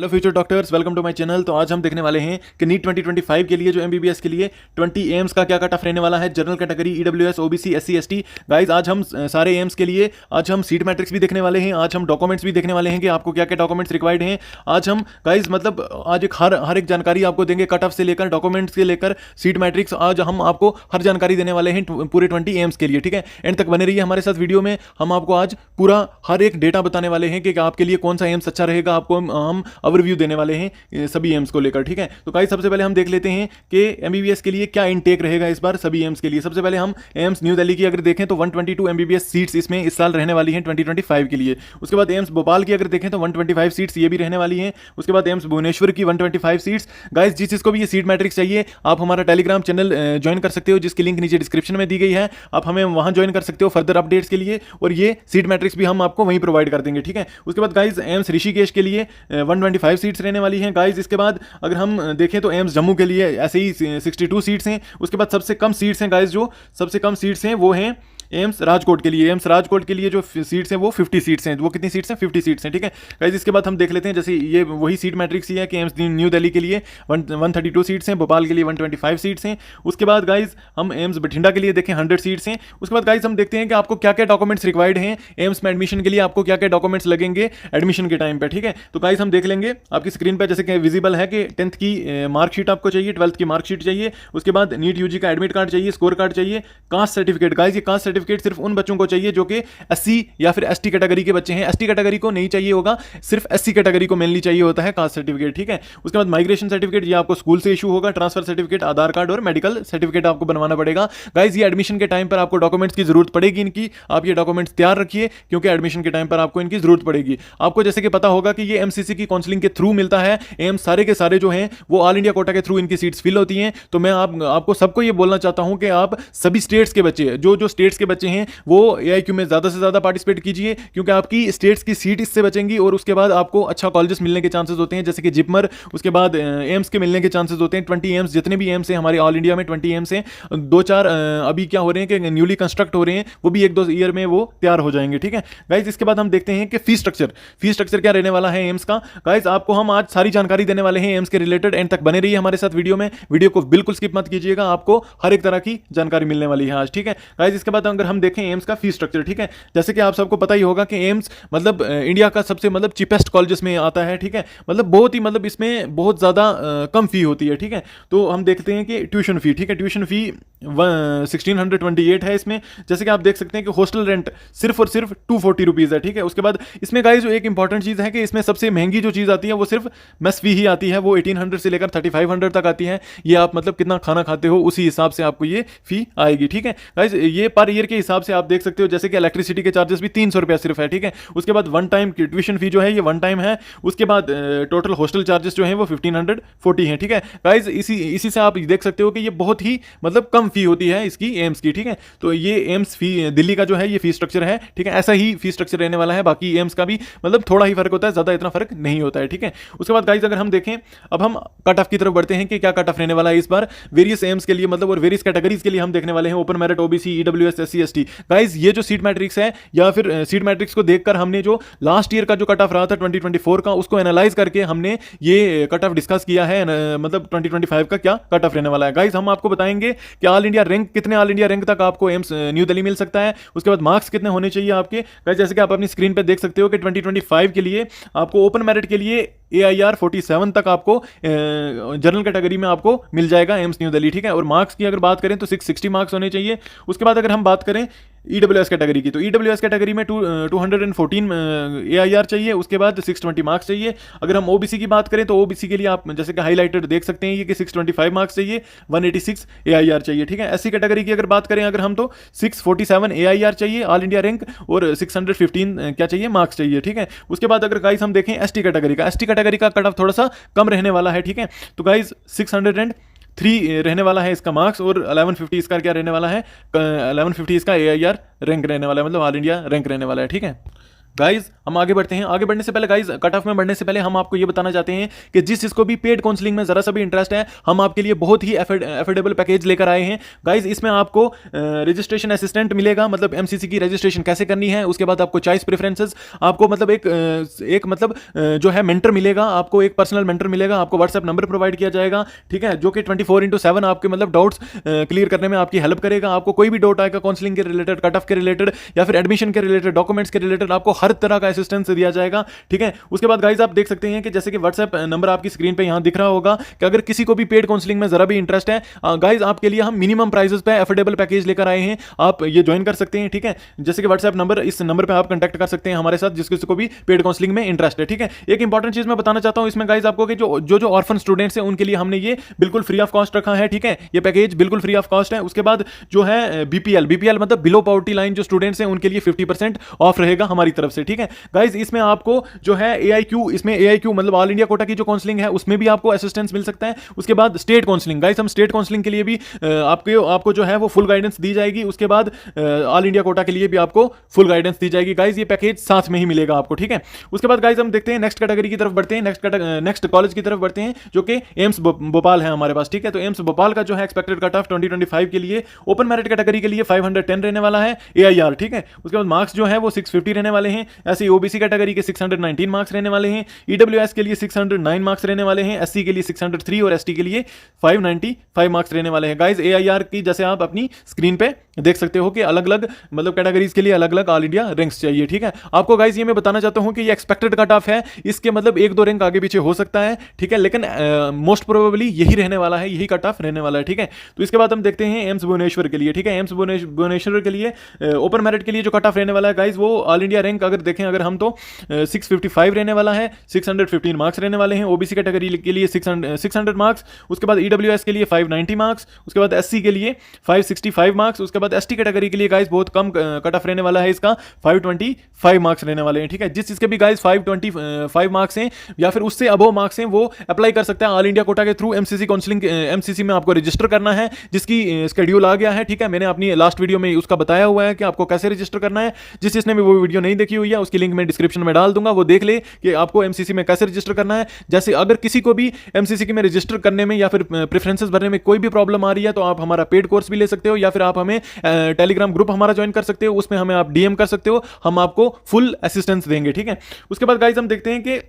Hello future doctors, welcome to my channel. तो आज हम देखने वाले हैं कि नीट 2025 के लिए जो एमबीबीएस के लिए 20 एम्स का क्या कट ऑफ रहने वाला है। General category, EWS, OBC, SC, ST. Guys आज हम सारे एम्स के लिए आज हम सीट मैट्रिक्स भी देखने वाले हैं। आज हम डॉक्यूमेंट्स भी देखने वाले हैं कि आपको क्या क्या डॉक्यूमेंट्स रिक्वायर्ड हैं। आज हम गाइस मतलब आज एक हर एक जानकारी आपको देंगे, कट ऑफ से लेकर डॉक्यूमेंट्स से लेकर सीट मैट्रिक्स। आज हम आपको हर जानकारी देने वाले हैं पूरे 20 एम्स के लिए। ठीक है, एंड तक बने रहिए हमारे साथ वीडियो में। हम आपको आज पूरा हर एक डेटा बताने वाले हैं कि आपके लिए कौन सा एम्स अच्छा रहेगा। आपको हम ओवरव्यू देने वाले हैं सभी एम्स को लेकर। ठीक है, तो गाइस सबसे पहले हम देख लेते हैं कि एमबीबीएस के लिए क्या इनटेक रहेगा इस बार सभी एम्स के लिए। सबसे पहले हम एम्स न्यू दिल्ली की अगर देखें तो 122 एमबीबीएस सीट्स इसमें इस साल रहने वाली हैं 2025 के लिए। उसके बाद एम्स भोपाल की अगर देखें तो 125 सीट्स ये भी रहने वाली हैं। उसके बाद एम्स भुवनेश्वर की 125 सीट्स। गाइस जिस चीज़ को भी ये सीट मैट्रिक्स चाहिए आप हमारा टेलीग्राम चैनल ज्वाइन कर सकते हो, जिसकी लिंक नीचे डिस्क्रिप्शन में दी गई है। आप हमें वहां ज्वाइन कर सकते हो फर्दर अपडेट्स के लिए, और ये सीट मैट्रिक्स भी हम आपको वहीं प्रोवाइड कर देंगे। ठीक है, उसके बाद गाइस एम्स ऋषिकेश के लिए 125 सीट्स रहने वाली हैं। गाइस इसके बाद अगर हम देखें तो एम्स जम्मू के लिए ऐसे ही 62 सीट्स हैं। उसके बाद सबसे कम सीट्स हैं गाइस, जो सबसे कम सीट्स हैं वो हैं एम्स राजकोट के लिए। एम्स राजकोट के लिए जो सीट्स हैं वो 50 सीट्स हैं। वो कितनी सीट्स हैं? 50 सीट्स हैं। ठीक है गाइस, इसके बाद हम देख लेते हैं जैसे ये वही सीट मैट्रिक्स ही है कि एम्स न्यू दिल्ली के लिए 132 सीट्स हैं, भोपाल के लिए 125 सीट्स हैं। उसके बाद गाइस हम एम्स बठिंडा के लिए देखें 100 सीट्स हैं। उसके बाद गाइस हम देखते हैं कि आपको क्या क्या डॉक्यूमेंट्स रिक्वायर्ड हैं एम्स में एडमिशन के लिए, आपको क्या क्या डॉक्यूमेंट्स लगेंगे एडमिशन के टाइम पर। ठीक है, तो गाइस हम देख लेंगे आपकी स्क्रीन पर जैसे कि विजिबल है कि 10th की मार्कशीट आपको चाहिए, 12th की मार्कशीट चाहिए। उसके बाद नीट यूजी का एडमिट कार्ड चाहिए, स्कोर कार्ड चाहिए, कास्ट सर्टिफिकेट। गाइस ये कास्ट सर्टिफिकेट सिर्फ उन बच्चों को चाहिए जो कि एससी या फिर एसटी कैटेगरी के बच्चे हैं। एसटी कैटेगरी को नहीं चाहिए होगा, सिर्फ एससी कैटेगरी को मेनली चाहिए होता है कास्ट सर्टिफिकेट। ठीक है, उसके बाद माइग्रेशन सर्टिफिकेट ये आपको स्कूल से इशू होगा, ट्रांसफर सर्टिफिकेट, आधार कार्ड और मेडिकल सर्टिफिकेट आपको बनवाना पड़ेगा। गाइस ये एडमिशन के टाइम पर आपको डॉक्यूमेंट्स की जरूरत पड़ेगी इनकी, आप ये डॉक्यूमेंट्स तैयार रखिए क्योंकि एडमिशन के टाइम पर आपको इनकी जरूरत पड़ेगी। आपको जैसे कि पता होगा कि ये एमसीसी की काउंसलिंग के थ्रू मिलता है। एम्स सारे के सारे जो हैं वो ऑल इंडिया कोटा के थ्रू इनकी सीट्स फिल होती हैं। तो मैं आपको सबको ये बोलना चाहता हूं कि आप सभी स्टेट्स के बच्चे जो स्टेट्स के बच्चे हैं वो एआईक्यू में ज़्यादा से ज़्यादा पार्टिसिपेट कीजिए, क्योंकि आपकी स्टेट्स की सीट इससे बचेंगी और उसके बाद आपको अच्छा कॉलेजेस मिलने के चांसेस होते हैं, जैसे कि जिपमर। उसके बाद एम्स के मिलने के चांसेस होते हैं। 20 एम्स जितने भी एम्स हैं हमारे ऑल इंडिया में 20 एम्स हैं। 2-4 अभी क्या हो रहे हैं कि न्यूली कंस्ट्रक्ट हो रहे हैं, वो भी 1-2 ईयर में वो तैयार हो जाएंगे। ठीक है गाइज, इसके बाद हम देखते हैं कि फीस स्ट्रक्चर क्या रहने वाला है एम्स का। गाइज आपको हम आज सारी जानकारी देने वाले हैं एम्स के रिलेटेड। एंड तक बने रहिए हमारे साथ वीडियो को बिल्कुल स्किप मत कीजिएगा, आपको हर एक तरह की जानकारी मिलने वाली है आज। ठीक है गाइज, इसके बाद अगर हम देखें एम्स का फीस स्ट्रक्चर, ठीक है, जैसे कि आप सबको पता ही होगा कि एम्स मतलब इंडिया का सबसे मतलब चीपेस्ट कॉलेजेस में आता है। ठीक है, मतलब बहुत ही मतलब इसमें बहुत ज़्यादा कम फी होती है। ठीक है, तो हम देखते हैं कि ट्यूशन फी, ठीक है, ट्यूशन फी 1628 है इसमें। जैसे कि आप देख सकते हैं कि हॉस्टल रेंट सिर्फ और सिर्फ 240 रुपीज़ है। ठीक है, उसके बाद इसमें गाइस जो एक इंपॉर्टेंट चीज़ है कि इसमें सबसे महंगी जो चीज़ आती है वो सिर्फ मेस फी ही आती है। वो 1800 से लेकर 3500 तक आती है। ये आप मतलब कितना खाना खाते हो उसी हिसाब से आपको ये फी आएगी। ठीक है गाइस, ये पर ईयर के हिसाब से आप देख सकते हो, जैसे कि इलेक्ट्रिसिटी के चार्जेस भी 300 रुपया सिर्फ है। ठीक है, उसके बाद वन टाइम की ट्यूशन फी जो है ये वन टाइम है। उसके बाद टोटल हॉस्टल चार्जेस जो हैं वो 1540 हैं। ठीक है गाइस, इसी से आप देख सकते हो कि ये बहुत ही मतलब कम फी होती है इसकी एम्स की। ठीक है, तो ये एम्स फी दिल्ली का जो है ये फी स्ट्रक्चर है। ठीक है, ऐसा ही फी स्ट्रक्चर रहने वाला है बाकी एम्स का भी, मतलब थोड़ा ही फर्क होता है, ज़्यादा इतना फर्क नहीं होता है। ठीक है, उसके बाद गाइस अगर हम देखें, अब हम कट ऑफ की तरफ बढ़ते हैं कि क्या कट ऑफ रहने वाला है इस बार वेरियस एम्स के लिए, मतलब और वेरियस कैटेगरीज के लिए हम देखने वाले हैं। Open merit, OBC, EWS, SC, ST. Guys ये जो सीट मैट्रिक्स है या फिर सीट मैट्रिक्स को देखकर हमने जो लास्ट ईयर का जो कट ऑफ रहा था 2024 का, उसको एनालाइज करके हमने ये कट ऑफ डिस्कस किया है। मतलब 2025 का क्या कट ऑफ रहने वाला है। गाइस हम आपको बताएंगे कि ऑल इंडिया रैंक कितने ऑल इंडिया रैंक तक आपको एम्स न्यू दिल्ली मिल सकता है। उसके बाद मार्क्स कितने होने चाहिए आपके। गाइस जैसे कि आप अपनी स्क्रीन पर देख सकते हो कि 2025 के लिए आपको ओपन मेरिट के लिए AIR 47 तक आपको जनरल कैटेगरी में आपको मिल जाएगा एम्स न्यू दिल्ली। ठीक है, और मार्क्स की अगर बात करें तो 660 मार्क्स होने चाहिए। उसके बाद अगर हम बात करें ईडब्ल्यूएस कैटेगरी की, तो ईडब्ल्यूएस कैटेगरी में 214 AIR चाहिए। उसके बाद 620 मार्क्स चाहिए। अगर हम ओबीसी की बात करें तो ओबीसी के लिए आप जैसे कि हाईलाइटेड देख सकते हैं ये कि 625 मार्क्स चाहिए, 186 AIR चाहिए। ठीक है, एससी कैटेगरी की अगर बात करें अगर हम तो 647 AIR चाहिए ऑल इंडिया रैंक, और 615 क्या चाहिए मार्क्स चाहिए। ठीक है, उसके बाद अगर गाइस हम देखें एसटी कैटेगरी का कट ऑफ थोड़ा सा कम रहने वाला है। ठीक है, तो गाइस 603 रहने वाला है इसका मार्क्स, और 1150 इसका क्या रहने वाला है, 1150 इसका AIR रैंक रहने वाला है, मतलब ऑल इंडिया रैंक रहने वाला है। ठीक है गाइज हम आगे बढ़ते हैं। आगे बढ़ने से पहले गाइज, कट ऑफ में बढ़ने से पहले हम आपको ये बताना चाहते हैं कि जिस जिसको भी पेड काउंसलिंग में जरा सा भी इंटरेस्ट है, हम आपके लिए बहुत ही एफोर्डेबल पैकेज लेकर आए हैं गाइज। इसमें आपको रजिस्ट्रेशन असिस्टेंट मिलेगा, मतलब एमसीसी की रजिस्ट्रेशन कैसे करनी है, उसके बाद आपको चॉइस प्रेफरेंसेस, आपको मतलब एक मतलब जो है मेंटर मिलेगा, आपको एक पर्सनल मेंटर मिलेगा, आपको व्हाट्सएप नंबर प्रोवाइड किया जाएगा, ठीक है, जो कि 24/7 आपके मतलब डाउट्स क्लियर करने में आपकी हेल्प करेगा। आपको कोई भी डाउट आएगा काउंसलिंग के रिलेटेड, कट ऑफ के रिलेटेड या फिर एडमिशन के रिलेटेड, डॉक्यूमेंट्स के रिलेटेड, आपको हर तरह का असिस्टेंस दिया जाएगा, ठीक है। उसके बाद गाइज आप देख सकते हैं कि जैसे कि व्हाट्सएप नंबर आपकी स्क्रीन पे यहां दिख रहा होगा कि अगर किसी को भी पेड काउंसलिंग में जरा भी इंटरेस्ट है गाइज, आपके लिए हम मिनिमम प्राइसेस पे अफोर्डेबल पैकेज लेकर आए हैं, आप ये ज्वाइन कर सकते हैं, ठीक है। जैसे कि व्हाट्सएप नंबर, इस नंबर पे आप कांटेक्ट कर सकते हैं हमारे साथ, जिस किसी को भी पेड काउंसलिंग में इंटरेस्ट है, ठीक है। एक इंपॉर्टेंट चीज मैं बताना चाहता हूं इसमें गाइज आपको कि जो ऑर्फन स्टूडेंट्स हैं उनके लिए हमने ये बिल्कुल फ्री ऑफ कॉस्ट रखा है, ठीक है। ये पैकेज बिल्कुल फ्री ऑफ कॉस्ट है। उसके बाद जो है बीपीएल मतलब बिलो पॉवर्टी लाइन जो स्टूडेंट्स हैं उनके लिए 50% ऑफ रहेगा हमारी तरफ से, ठीक है गाइज। इसमें आपको जो है एआईक्यू मतलब ऑल इंडिया कोटा की जो काउंसलिंग है उसमें भी आपको असिस्टेंस मिल सकता है। उसके बाद स्टेट काउंसलिंग गाइज, हम स्टेट काउंसलिंग के लिए भी आपको जो है वो फुल गाइडेंस दी जाएगी। उसके बाद ऑल इंडिया कोटा के लिए भी आपको फुल गाइडेंस दी जाएगी गाइज, ये पैकेज साथ में ही मिलेगा आपको, ठीक है। उसके बाद गाइज हम देखते हैं नेक्स्ट कैटेगरी की तरफ बढ़ते हैं, नेक्स्ट कॉलेज की तरफ बढ़ते हैं, जो कि एम्स भोपाल है हमारे पास, ठीक है। तो एम्स भोपाल का जो है एक्सपेक्टेड कट ऑफ 2025 के लिए ओपन मेरिट कैटेगरी के लिए 510 रहने वाला है एआईआर, ठीक है। उसके बाद मार्क्स जो है वो 650 रहने वाले हैं। ऐसे ओबीसी कैटेगरी के 619 मार्क्स रहने वाले हैं। ईडब्ल्यूएस के लिए 609 मार्क्स रहने वाले हैं। एससी के लिए 603 और एसटी के लिए 595 मार्क्स रहने वाले हैं गाइज। एआईआर की जैसे आप अपनी स्क्रीन पे देख सकते हो कि अलग अलग मतलब कैटेगरीज के लिए अलग अलग ऑल इंडिया रैंक्स चाहिए, ठीक है। आपको गाइज ये मैं बताना चाहता हूं कि ये एक्सपेक्टेड कट ऑफ है, इसके मतलब 1-2 रैंक आगे पीछे हो सकता है, ठीक है, लेकिन मोस्ट प्रोबेबली यही रहने वाला है, यही कट ऑफ रहने वाला है, ठीक है। तो इसके बाद हम देखते हैं एम्स भुवनेश्वर के लिए, ठीक है। एम्स भुवनेश्वर के लिए ओपन मेरिट के लिए जो कट ऑफ रहने वाला है गाइज, वो ऑल इंडिया रैंक अगर देखें अगर हम तो 655 रहने वाला है, 615 मार्क्स रहने वाले हैं। ओबीसी कैटेगरी के लिए 600 मार्क्स। उसके बाद ईडब्ल्यूएस के लिए 590 मार्क्स। उसके बाद एससी के लिए 565 मार्क्स। उसके बाद एसटी कैटेगरी के लिए गाइज बहुत कम कट ऑफ रहने वाला है, इसका 525 मार्क्स रहने वाले हैं, ठीक है। जिस चीज के भी गाइज 525 मार्क्स हैं या फिर उससे अबव मार्क्स हैं वो अप्लाई कर सकता है ऑल इंडिया कोटा के थ्रू। एमसीसी काउंसलिंग एमसीसी में आपको रजिस्टर करना है, जिसकी शेड्यूल आ गया है, ठीक है। मैंने अपनी लास्ट वीडियो में उसका बताया हुआ है कि आपको कैसे रजिस्टर करना है। जिस जिसने भी वो वीडियो नहीं देखी हुई है उसकी लिंक मैं डिस्क्रिप्शन में डाल दूंगा, वो देख ले कि आपको एमसीसी में कैसे रजिस्टर करना है। जैसे अगर किसी को भी एमसीसी में रजिस्टर करने में या फिर प्रेफरेंसेस भरने में कोई भी प्रॉब्लम आ रही है तो आप हमारा पेड कोर्स भी ले सकते हो, या फिर आप हमें टेलीग्राम ग्रुप हमारा ज्वाइन कर सकते हो, उसमें हमें आप डीएम कर सकते हो, हम आपको फुल असिस्टेंस देंगे, ठीक है। उसके बाद गाइज हम देखते हैं कि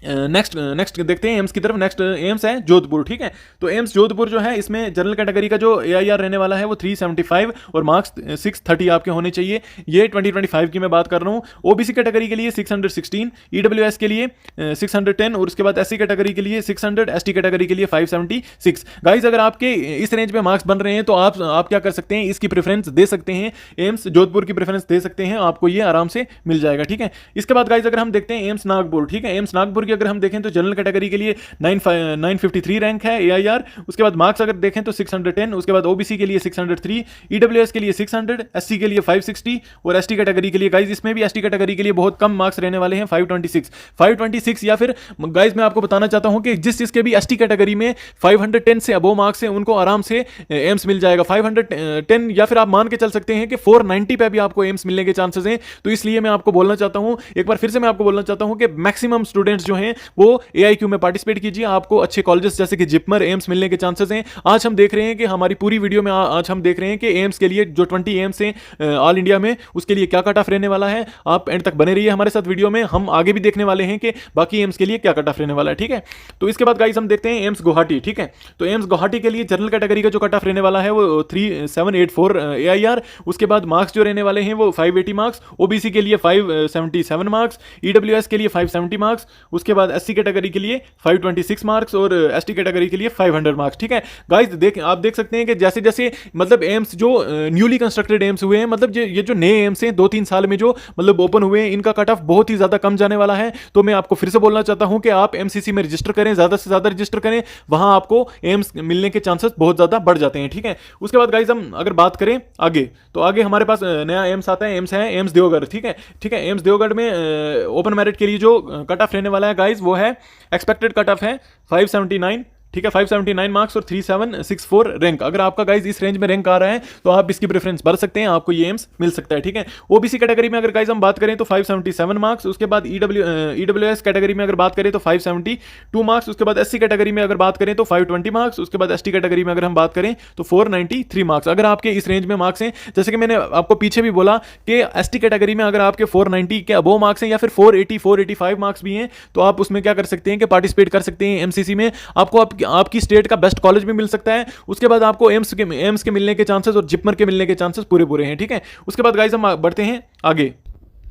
नेक्स्ट देखते हैं एम्स की तरफ। नेक्स्ट एम्स है जोधपुर, ठीक है। तो एम्स जोधपुर जो है इसमें जनरल कैटेगरी का जो एआईआर रहने वाला है वो 375 और मार्क्स 630 आपके होने चाहिए। ये 2025 की मैं बात कर रहा हूँ। ओबीसी कैटेगरी के लिए 616, ईडब्ल्यूएस के लिए 610 और उसके बाद एससी कैटेगरी के लिए 600, एसटी कैटेगरी के लिए 576। गाइज अगर आपके इस रेंज में मार्क्स बन रहे हैं तो आप क्या कर सकते हैं, इसकी प्रेफरेंस दे सकते हैं, एम्स जोधपुर की प्रेफरेंस दे सकते हैं, आपको ये आराम से मिल जाएगा, ठीक है। इसके बाद गाइज अगर हम देखते हैं एम्स नागपुर, ठीक है। एम्स नागपुर अगर हम देखें तो जनरल कैटेगरी के लिए 953 रैंक है एआईआर। उसके बाद मार्क्स अगर देखें तो 610, उसके बाद ओबीसी के लिए 603, ईडब्ल्यूएस के लिए 600, एससी के लिए 560 और एसटी कैटेगरी के लिए गाइज इसमें भी एसटी कैटेगरी के लिए बहुत कम मार्क्स रहने वाले हैं 526 या फिर गाइज मैं आपको बताना चाहता हूं कि जिस के भी एसटी कैटेगरी में 510 से अबो मार्क्स हैं उनको आराम से एम्स मिल जाएगा। 510 या फिर आप मान के चल सकते हैं कि 490 पे भी आपको एम्स मिलने के चांसेस हैं। तो इसलिए मैं आपको बोलना चाहता हूं, एक बार फिर से मैं आपको बोलना चाहता हूं कि मैक्सिमम स्टूडेंट्स जो हैं वो एआईक्यू में पार्टिसिपेट कीजिए, आपको अच्छे कॉलेजेस जैसे कि जिपमर, एम्स मिलने के चांसेस हैं। आज हम देख रहे हैं कि हमारी पूरी वीडियो में आज हम देख रहे हैं कि एम्स के लिए जो 20 एम्स हैं ऑल इंडिया में उसके लिए क्या कट ऑफ रहने वाला है। आप एंड तक बने रहिए हमारे साथ वीडियो में, हम आगे भी देखने वाले हैं कि बाकी एम्स के लिए क्या कट ऑफ रहने वाला है, ठीक है। तो इसके बाद गाइस हम देखते हैं एम्स गुवाहाटी, ठीक है। तो एम्स गुवाहाटी के लिए जनरल कैटेगरी का जो कट ऑफ रहने वाला है वो 3784 एआईआर। उसके बाद मार्क्स जो रहने वाले हैं वो 580 मार्क्स, ओबीसी के लिए 577 मार्क्स, ईडब्ल्यूएस के लिए 570 मार्क्स, उसके बाद एससी कैटेगरी के लिए 526 मार्क्स और एसटी कैटेगरी के लिए 500 मार्क्स, ठीक है। गाइस आप देख सकते हैं कि जैसे जैसे मतलब एम्स जो न्यूली कंस्ट्रक्टेड एम्स हुए हैं, मतलब ये जो नए एम्स हैं 2-3 साल में जो मतलब ओपन हुए हैं, इनका कट ऑफ बहुत ही ज्यादा कम जाने वाला है। तो मैं आपको फिर से बोलना चाहता हूं कि आप एमसीसी में रजिस्टर करें, ज्यादा से ज्यादा रजिस्टर करें, वहां आपको एम्स मिलने के चांसेस बहुत ज्यादा बढ़ जाते हैं, ठीक है। उसके बाद गाइस हम अगर बात करें आगे, तो आगे हमारे पास नया एम्स आता है, एम्स है एम्स देवगढ़, ठीक है। ठीक है, एम्स देवगढ़ में ओपन मेरिट के लिए जो कट ऑफ रहने वाला है गाइस वो है एक्सपेक्टेड कट ऑफ है 579 ठीक है, 579 मार्क्स और 3764 रैंक। अगर आपका गाइज इस रेंज में रैंक आ रहा है तो आप इसकी प्रेफरेंस भर सकते हैं, आपको ये एम्स मिल सकता है। ठीक है, ओबीसी कैटेगरी में अगर गाइज हम बात करें तो 577 मार्क्स, उसके बाद ईडब्ल्यूएस कैटेगरी में अगर बात करें तो 572 मार्क्स, उसके बाद एससी कैटेगरी में अगर बात करें तो 520 मार्क्स, उसके बाद एसटी कैटेगरी में अगर हम बात करें तो 493 मार्क्स। अगर आपके इस रेंज में मार्क्स हैं, जैसे कि मैंने आपको पीछे भी बोला कि एसटी कैटेगरी में अगर आपके 490 के अबोव मार्क्स हैं या फिर 480 485 मार्क्स भी हैं तो आप उसमें क्या कर सकते हैं कि पार्टिसिपेट कर सकते हैं एमसीसी में। आपको आपकी स्टेट का बेस्ट कॉलेज भी मिल सकता है, उसके बाद आपको एम्स के मिलने के चांसेस और जिपमर के मिलने के चांसेस पूरे हैं। ठीक है, उसके बाद गाइस हम बढ़ते हैं आगे।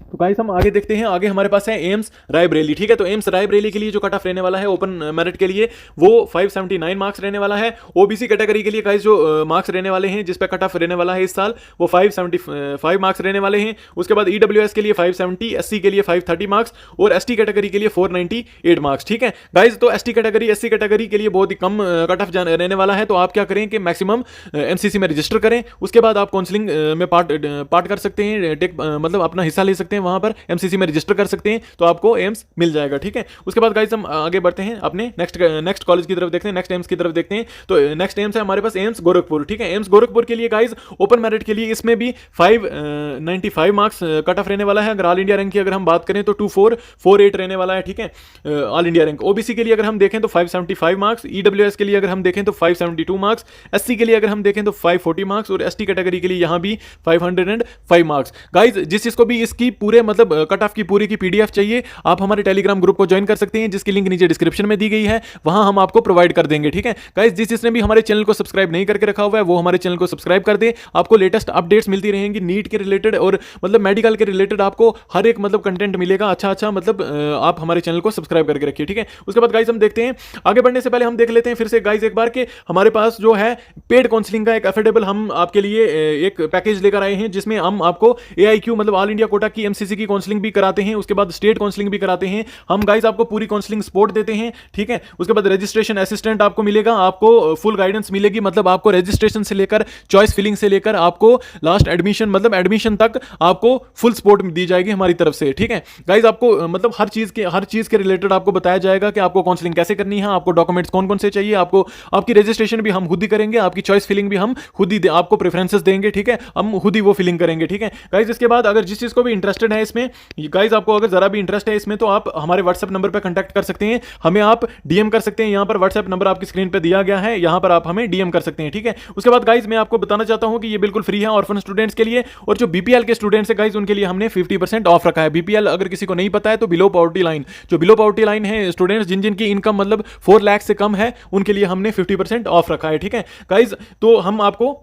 तो गाइस हम आगे देखते हैं, आगे हमारे पास है एम्स रायबरेली। ठीक है, तो एम्स रायबरेली के लिए जो कट ऑफ रहने वाला है ओपन मेरिट के लिए वो 579 मार्क्स रहने वाला है। ओबीसी कैटेगरी के लिए गाइस जो मार्क्स रहने वाले हैं, जिस पे कट ऑफ रहने वाला है इस साल, वो 575 मार्क्स रहने वाले हैं। उसके बाद ईडब्ल्यूएस के लिए 570, एससी के लिए 530 मार्क्स और एसटी कैटेगरी के लिए 498 मार्क्स। ठीक है गाइस, तो एससी कैटेगरी के लिए बहुत ही कम कट ऑफ रहने वाला है, तो आप क्या करें कि मैक्सिमम एमसीसी में रजिस्टर करें, उसके बाद आप काउंसलिंग में पार्ट कर सकते हैं, मतलब अपना हिस्सा ले सकते हैं, वहां पर एमसीसी में रजिस्टर कर सकते हैं, तो आपको एम्स मिल जाएगा। ठीक है, उसके बाद गाइस हम आगे बढ़ते हैं अपने नेक्स्ट कॉलेज की तरफ देखते हैं, नेक्स्ट एम्स की तरफ देखते हैं। तो नेक्स्ट एम्स है हमारे पास एम्स गोरखपुर। ठीक है, एम्स गोरखपुर के लिए गाइस ओपन मेरिट के लिए इसमें भी 595 मार्क्स कट ऑफ रहने वाला है। अगर ऑल इंडिया रैंक की अगर हम बात करें तो 2448 रहने वाला है। ठीक है, ऑल इंडिया रैंक। ओबीसी के लिए अगर हम देखें तो 575 मार्क्स, ईडब्ल्यूएस के लिए अगर हम देखें तो 572 मार्क्स, एससी के लिए अगर हम देखें तो 540 मार्क्स और एसटी कैटेगरी के लिए यहां भी 505 मार्क्स। गाइस जिस चीज को भी इसकी पूरे मतलब कट ऑफ की पूरी की पीडीएफ चाहिए, आप हमारे टेलीग्राम ग्रुप को ज्वाइन कर सकते हैं, जिसकी लिंक नीचे डिस्क्रिप्शन में दी गई है, वहां हम आपको प्रोवाइड कर देंगे। ठीक है गाइस, जिसने भी हमारे चैनल को सब्सक्राइब नहीं करके रखा हुआ है वो हमारे चैनल को सब्सक्राइब कर दे, आपको लेटेस्ट अपडेट्स मिलती रहेंगी नीट के रिलेटेड और मतलब मेडिकल के रिलेटेड, आपको हर एक मतलब कंटेंट मिलेगा अच्छा मतलब आप हमारे चैनल को सब्सक्राइब करके रखिए। ठीक है, उसके बाद गाइस हम देखते हैं, आगे बढ़ने से पहले हम देख लेते हैं फिर से गाइस एक बार के हमारे पास जो है पेड काउंसलिंग का एक अफोर्डेबल हम आपके लिए एक पैकेज लेकर आए हैं, जिसमें हम आपको एआईक्यू मतलब ऑल इंडिया कोटा की एमसीसी की काउंसलिंग भी कराते हैं, उसके बाद स्टेट काउंसलिंग भी कराते हैं हम। गाइस आपको पूरी काउंसलिंग सपोर्ट देते हैं। ठीक है, उसके बाद रजिस्ट्रेशन असिस्टेंट आपको मिलेगा, आपको फुल गाइडेंस मिलेगी, मतलब आपको रजिस्ट्रेशन से लेकर चॉइस फिलिंग से लेकर आपको लास्ट एडमिशन मतलब एडमिशन तक आपको फुल सपोर्ट दी जाएगी हमारी तरफ से। ठीक है गाइस, आपको मतलब हर चीज के रिलेटेड आपको बताया जाएगा कि आपको काउंसलिंग कैसे करनी है, आपको डॉक्यूमेंट्स कौन कौन से चाहिए, आपको आपकी रजिस्ट्रेशन भी हम खुद ही करेंगे, आपकी चॉइस फिलिंग भी हम खुद ही आपको प्रेफरेंसेस देंगे। ठीक है, हम खुद ही वो फिलिंग करेंगे। ठीक है गाइस, इसके बाद अगर जिस चीज को भी इंटरेस्टेड है इसमें गाइस, आपको अगर जरा भी इंटरेस्ट है इसमें तो आप हमारे व्हाट्सएप नंबर पर कांटेक्ट कर सकते हैं, हमें आप डीएम कर सकते हैं, यहां पर व्हाट्सएप नंबर आपकी स्क्रीन पे दिया गया है, यहां पर आप हमें डीएम कर सकते हैं। ठीक है, उसके बाद गाइस मैं आपको बताना चाहता हूं कि ये बिल्कुल फ्री है ऑर्फन स्टूडेंट्स के लिए, और जो बीपीएल के स्टूडेंट्स है गाइस उनके लिए हमने 50% ऑफ रखा है। बीपीएल अगर किसी को नहीं पता है तो बिलो पॉवर्टी लाइन, जो बिलो पॉवर्टी लाइन है स्टूडेंट्स जिनकी इनकम मतलब 4 लाख से कम है, उनके लिए हमने 50% ऑफ रखा है। ठीक है गाइस, तो हम आपको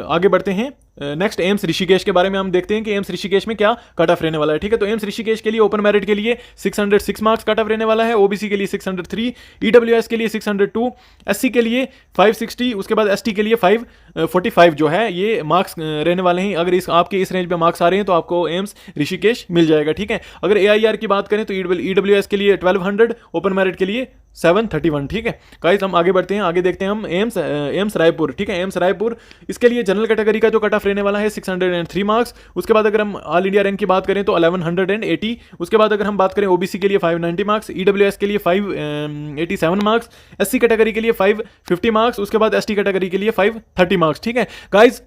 आगे बढ़ते हैं नेक्स्ट एम्स ऋषिकेश के बारे में हम देखते हैं कि एम्स ऋषिकेश में क्या कट ऑफ रहने वाला है। ठीक है, तो एम्स ऋषिकेश के लिए ओपन मेरिट के लिए 606 मार्क्स कट ऑफ रहने वाला है, ओबीसी के लिए 603, ईडब्ल्यूएस के लिए 602, एससी के लिए 560, उसके बाद एसटी के लिए 545 जो है ये मार्क्स रहने वाले हैं। अगर आपके इस रेंज में मार्क्स आ रहे हैं तो आपको एम्स ऋषिकेश मिल जाएगा। ठीक है, अगर एआईआर की बात करें तो ईडब्ल्यूएस के लिए 1200, ओपन मेरिट के लिए 731। ठीक है गाइस, हम आगे बढ़ते हैं, आगे देखते हैं हम एम्स रायपुर। ठीक है, एम्स रायपुर इसके लिए जनरल कैटेगरी का जो कट ऑफ रहने वाला है 603 मार्क्स, उसके बाद अगर हम ऑल इंडिया रैंक की बात करें तो 1180, उसके बाद अगर हम बात करें ओबीसी के लिए 590 मार्क्स, ईडब्ल्यूएस के लिए 587 मार्क्स, एससी कैटेगरी के लिए 550 मार्क्स, उसके बाद एसटी कैटेगरी के लिए 530 मार्क्स। ठीक है गाइस,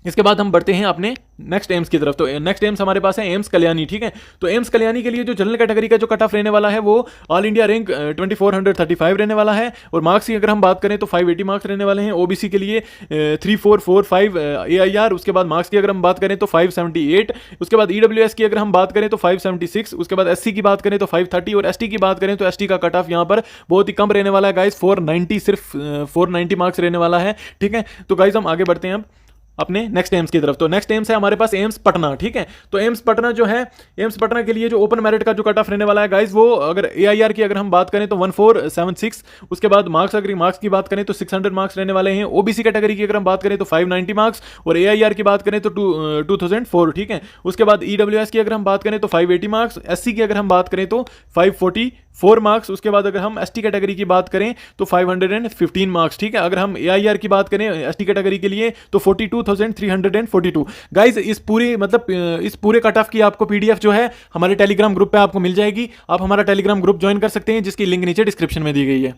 इसके बाद हम बढ़ते हैं अपने नेक्स्ट एम्स की तरफ। तो नेक्स्ट एम्स हमारे पास है एम्स कल्याणी। ठीक है, तो एम्स कल्याणी के लिए जो जनरल कैटेगरी का जो कट ऑफ रहने वाला है वो ऑल इंडिया रैंक 2435 रहने वाला है, और मार्क्स की अगर हम बात करें तो 580 मार्क्स रहने वाले हैं। ओबीसी के लिए 3445 एआईआर, उसके बाद मार्क्स की अगर हम बात करें तो 578, उसके बाद ईडब्ल्यूएस की अगर हम बात करें तो 576, उसके बाद एससी की बात करें तो 530, और एसटी की बात करें तो एसटी का कट ऑफ यहाँ पर बहुत ही कम रहने वाला है गाइस, 490, सिर्फ 490 मार्क्स रहने वाला है। ठीक है, तो गाइस हम आगे बढ़ते हैं अब अपने नेक्स्ट एम्स की तरफ। तो नेक्स्ट एम्स है हमारे पास एम्स पटना। ठीक है, तो एम्स पटना जो है, एम्स पटना के लिए जो ओपन मेरिट का जो कट ऑफ रहने वाला है गाइस, वो अगर एआईआर की अगर हम बात करें तो 1476, उसके बाद मार्क्स की बात करें तो 600 मार्क्स रहने वाले हैं। ओबीसी कैटेगरी की अगर हम बात करें तो 590 मार्क्स, और एआईआर की बात करें तो 2004। ठीक है, उसके बाद ईडब्ल्यूएस की अगर हम बात करें तो 580 मार्क्स, एससी की अगर हम बात करें तो 544 मार्क्स, उसके बाद अगर हम एसटी कैटेगरी की बात करें तो 515 मार्क्स। ठीक है, अगर हम एआईआर की बात करें एसटी कैटेगरी के लिए तो 42,342। गाइस इस पूरे कट ऑफ की आपको पीडीएफ जो है हमारे टेलीग्राम ग्रुप पे आपको मिल जाएगी, आप हमारा टेलीग्राम ग्रुप ज्वाइन कर सकते हैं, जिसकी लिंक नीचे डिस्क्रिप्शन में दी गई है।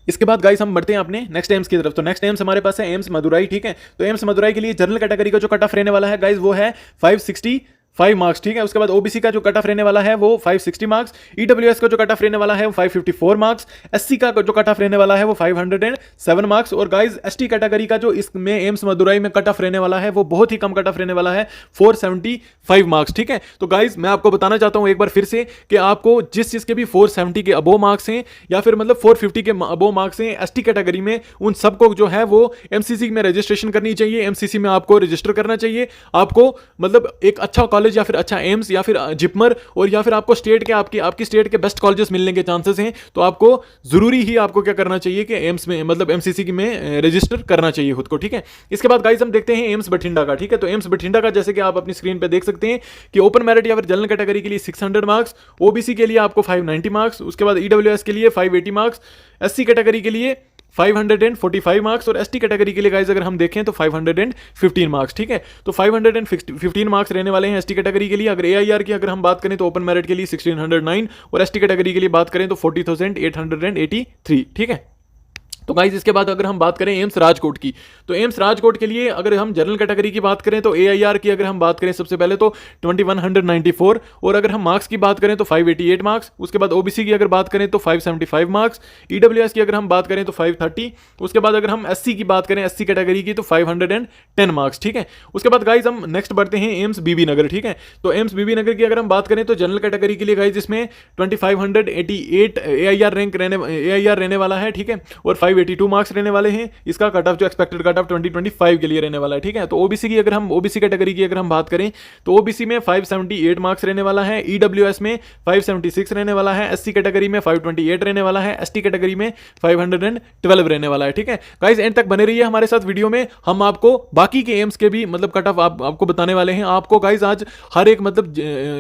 इसके बाद गाइस हम बढ़ते हैं अपने नेक्स्ट एम्स की तरफ। तो नेक्स्ट एम्स हमारे पास है एम्स मदुराई, ठीक है। तो एम्स मदुराई के लिए जनरल कैटेगरी का जो कट ऑफ रहने वाला है गाइस वो है 565 मार्क्स, ठीक है। उसके बाद ओबीसी का जो कट ऑफ रहने वाला है वो 560 मार्क्स, ईडब्ल्यूएस का जो कट ऑफ रहने वाला है वो 554 मार्क्स, एससी का जो कट ऑफ रहने वाला है वो 507 मार्क्स, और गाइस एसटी कैटेगरी का जो इसमें एम्स मदुराई में कट ऑफ रहने वाला है वो बहुत ही कम कट ऑफ रहने वाला है, 475 मार्क्स, ठीक है। तो गाइस मैं आपको बताना चाहता हूं एक बार फिर से कि आपको जिस चीज के भी 470 के अबो मार्क्स हैं या फिर मतलब 450 के अबो मार्क्स हैं एसटी कैटेगरी में, उन सबको जो है वो एमसीसी में रजिस्ट्रेशन करनी चाहिए, एमसीसी में आपको रजिस्टर करना चाहिए। आपको मतलब एक अच्छा कॉलेज या फिर अच्छा एम्स या फिर जिपमर और या फिर आपको स्टेट के आपकी स्टेट के बेस्ट कॉलेजेस मिलने के चांसेस हैं, तो आपको जरूरी ही आपको क्या करना चाहिए कि एम्स में मतलब एमसीसी में रजिस्टर करना चाहिए खुद को, ठीक है। इसके बाद गाइस हम देखते हैं एम्स बठिंडा का, ठीक है। तो एम्स बठिंडा का जैसे कि आप अपनी स्क्रीन पे देख सकते हैं कि ओपन मेरिट या फिर जनरल कैटेगरी के लिए 600 मार्क्स, ओबीसी के लिए आपको 590 मार्क्स, उसके बाद ईडब्ल्यूएस के लिए 580 मार्क्स, एससी कैटेगरी के लिए 545 मार्क्स, और एसटी कैटेगरी के लिए गाइस अगर हम देखें तो 515 मार्क्स, ठीक है। तो 515 मार्क्स रहने वाले हैं एसटी कैटेगरी के लिए। अगर एआईआर की अगर हम बात करें तो ओपन मेरिट के लिए 1609 और एसटी कैटेगरी के लिए बात करें तो 40,883, ठीक है। तो गाइस इसके बाद अगर हम बात करें एम्स राजकोट की, तो एम्स राजकोट के लिए अगर हम जनरल कैटेगरी की बात करें तो एआईआर की अगर हम बात करें सबसे पहले तो 2194, और अगर हम मार्क्स की बात करें तो 588 मार्क्स, उसके बाद ओबीसी की अगर बात करें तो 575 मार्क्स, ईडब्ल्यूएस की अगर हम बात करें तो 530, उसके बाद अगर हम एससी की बात करें एससी कैटेगरी की तो 510 मार्क्स, ठीक है। उसके बाद गाइस हम नेक्स्ट बढ़ते हैं एम्स बीबी नगर, ठीक है। तो एम्स बीबी नगर की अगर हम बात करें तो जनरल कैटेगरी के लिए गाइस इसमें 2588 एआईआर रैंक रहने वाला है, ठीक है, और 582 मार्क्स रहने वाले हैं। इसका कट ऑफ जो एक्सपेक्टेड कट ऑफ 2025 के लिए रहने वाला है, ठीक है। तो ओबीसी की अगर हम ओबीसी कैटेगरी की अगर हम बात करें तो ओबीसी में 578 मार्क्स रहने वाला है, ईडब्ल्यूएस में 576 रहने वाला है, एससी कैटेगरी में 528 रहने वाला है, एसटी कैटेगरी में 512 रहने वाला है, ठीक है। गाइस एंड तक बने रहिए हमारे साथ वीडियो में, हम आपको बाकी के एम्स के भी मतलब कट ऑफ आपको बताने वाले हैं। आपको गाइस आज हर एक मतलब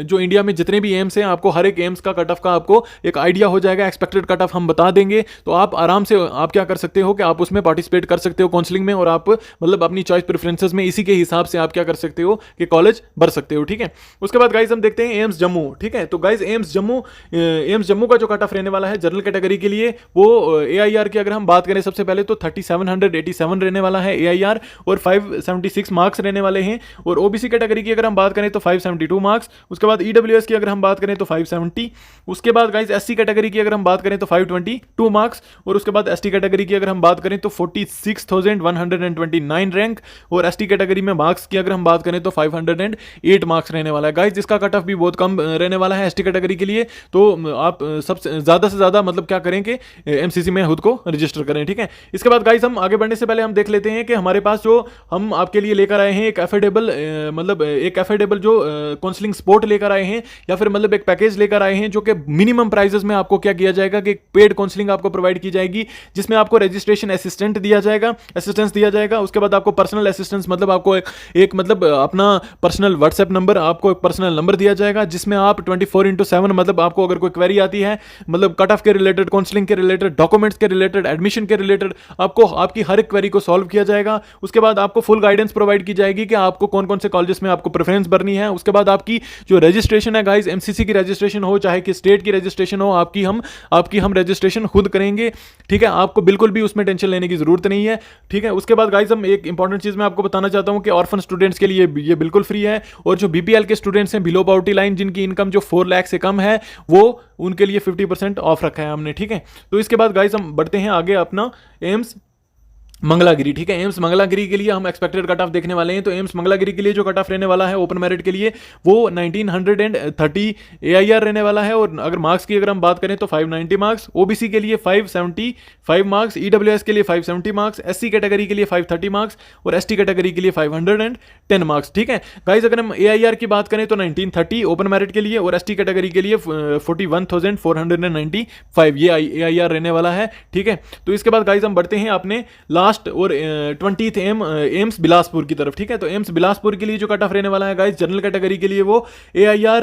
जो इंडिया में जितने भी एम्स हैं आपको हर एक एम्स का कट ऑफ का आपको एक आइडिया हो जाएगा, एक्सपेक्टेड कट ऑफ हम बता देंगे। तो आप आराम से आप क्या कर सकते हो कि आप उसमें पार्टिसिपेट कर सकते हो काउंसलिंग में, और आप मतलब अपनी चॉइस प्रेफरेंसेस में इसी के हिसाब से आप क्या कर सकते हो कि कॉलेज भर सकते हो, ठीक है। उसके बाद गाइस हम देखते हैं एम्स जम्मू, ठीक है। तो गाइस एम्स जम्मू का जो कट ऑफ रहने वाला है जनरल कैटेगरी के लिए वो एआईआर की अगर हम बात करें सबसे पहले तो 3787 रहने वाला है एआईआर, और 576 मार्क्स रहने वाले हैं, और ओबीसी कैटेगरी की अगर हम बात करें तो 572 मार्क्स, उसके बाद ईडब्ल्यूएस की अगर हम बात करें तो 570, उसके बाद गाइस एससी कैटेगरी की अगर हम बात करें तो 522 मार्क्स, और उसके बाद एसटी कैटेगरी की अगर हम बात करें तो 46,129 रैंक, और एसटी कैटेगरी में मार्क्स की अगर हम बात करें तो 508 मार्क्स रहने वाला है। गाइस जिसका कट ऑफ भी बहुत कम रहने वाला है एसटी कैटेगरी के लिए, तो आप सबसे ज़्यादा से ज़्यादा मतलब क्या करें कि एमसीसी में खुद को रजिस्टर करें, ठीक है। इसके बाद गाइस हम आगे बढ़ने से पहले हम देख लेते हैं कि हमारे पास जो हम आपके लिए लेकर आए हैं एक एफोर्डेबल जो काउंसलिंग सपोर्ट लेकर आए हैं, या फिर मतलब एक पैकेज लेकर आए हैं जो कि मिनिमम प्राइजेस में आपको क्या किया जाएगा कि पेड काउंसलिंग आपको प्रोवाइड की जाएगी, जिसमें आपको रजिस्ट्रेशन असिस्टेंस दिया जाएगा। उसके बाद आपको पर्सनल असिस्टेंस मतलब आपको एक मतलब अपना पर्सनल व्हाट्सएप नंबर, आपको एक पर्सनल नंबर दिया जाएगा जिसमें आप 24/7 मतलब आपको अगर कोई क्वेरी आती है मतलब कट ऑफ के रिलेटेड, काउंसलिंग के रिलेटेड, डॉक्यूमेंट्स के रिलेटेड, एडमिशन के रिलेटेड, आपको आपकी हर एक क्वेरी को सॉल्व किया जाएगा। उसके बाद आपको फुल गाइडेंस प्रोवाइड की जाएगी कि आपको कौन कौन से कॉलेजेस में आपको प्रेफरेंस भरनी है। उसके बाद आपकी जो रजिस्ट्रेशन है गाइस, एमसीसी की रजिस्ट्रेशन हो चाहे कि स्टेट की रजिस्ट्रेशन हो, आपकी हम रजिस्ट्रेशन खुद करेंगे, ठीक है। आपको बिल्कुल भी उसमें टेंशन लेने की जरूरत नहीं है, ठीक है। उसके बाद गाइस हम एक इंपॉर्टेंट चीज मैं आपको बताना चाहता हूं कि ऑर्फन स्टूडेंट्स के लिए ये बिल्कुल फ्री है, और जो बीपीएल के स्टूडेंट्स हैं बिलो पॉवर्टी लाइन जिनकी इनकम जो 4 लाख से कम है वो उनके लिए 50% ऑफ रखा है हमने, ठीक है। तो इसके बाद गाइस हम बढ़ते हैं आगे अपना एम्स मंगलागिरी, ठीक है। एम्स मंगलागिरी के लिए हम एक्सपेक्टेड कट ऑफ देखने वाले हैं। तो एम्स मंगलागिरी के लिए जो कट ऑफ रहने वाला है ओपन मेरिट के लिए वो 1930 एआईआर रहने वाला है, और अगर मार्क्स की अगर हम बात करें तो 590 मार्क्स, ओबीसी के लिए 575 मार्क्स, ईडब्ल्यूएस के लिए 570 मार्क्स, एससी कैटेगरी के लिए 530 मार्क्स, और एसटी कैटेगरी के लिए 510 मार्क्स, ठीक है। गाइस अगर हम एआईआर की बात करें तो 1930 ओपन मेरिट के लिए, और एसटी कैटेगरी के लिए 41,495 ये एआईआर रहने वाला है, ठीक है। तो इसके बाद गाइस हम बढ़ते हैं अपने लास्ट लास्ट और 20th एम्स बिलासपुर की तरफ, ठीक है। तो एम्स बिलासपुर के लिए जो कट ऑफ रहने वाला है गाइस जनरल कैटेगरी के लिए, वो AIR,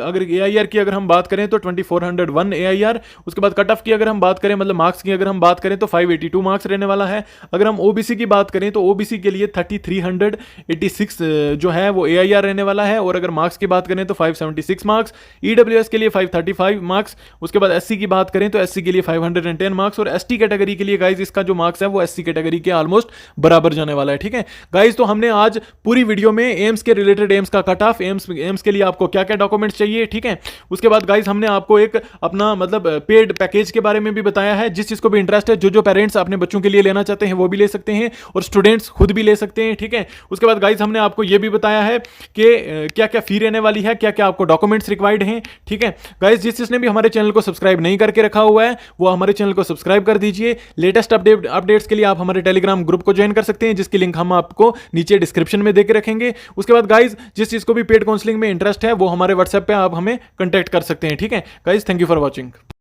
अगर AIR की अगर हम बात करें तो 2401 AIR। उसके बाद कट ऑफ की अगर हम बात करें, मतलब मार्क्स की अगर हम बात करें तो 582 मार्क्स रहने वाला है। अगर हम OBC की बात करें तो OBC के लिए 3386 जो है वो AIR रहने वाला है। और अगर मार्क्स की बात करें तो 576 मार्क्स, EWS के लिए 535 मार्क्स। उसके बाद SC की बात करें तो SC के लिए 510 मार्क्स, और ST कैटेगरी के लिए गाइज इसका जो मार्क्स है वो SC कैटेगरी के ऑलमोस्ट बराबर जाने वाला है, ठीक है गाइज। तो हमने आज पूरी वीडियो में एम्स के रिलेटेड, एम्स का कट ऑफ, एम्स के लिए आपको क्या क्या डॉक्यूमेंट्स चाहिए, ठीक है। उसके बाद गाइज हमने आपको एक अपना मतलब पेड पैकेज के बारे में भी बताया है। जिस चीज को भी इंटरेस्ट है, जो पेरेंट्स अपने बच्चों के लिए लेना चाहते हैं वो भी ले सकते हैं, और स्टूडेंट्स खुद भी ले सकते हैं, ठीक है। उसके बाद गाइज हमने आपको ये भी बताया है कि क्या क्या फी रहने वाली है, क्या क्या आपको डॉक्यूमेंट्स रिक्वायर्ड हैं, ठीक है गाइज। जिसने भी हमारे चैनल को सब्सक्राइब नहीं करके रखा हुआ है वो हमारे चैनल को सब्सक्राइब कर दीजिए। लेटेस्ट अपडेट्स के लिए आप हमारे टेलीग्राम ग्रुप को ज्वाइन कर सकते हैं, जिसकी लिंक हम आपको नीचे डिस्क्रिप्शन में देके रखेंगे। उसके बाद गाइज जिस चीज को भी पेड काउंसलिंग में इंटरेस्ट है वो हमारे व्हाट्सएप पे आप हमें कंटेक्ट कर सकते हैं, ठीक है guys. Thank you for watching.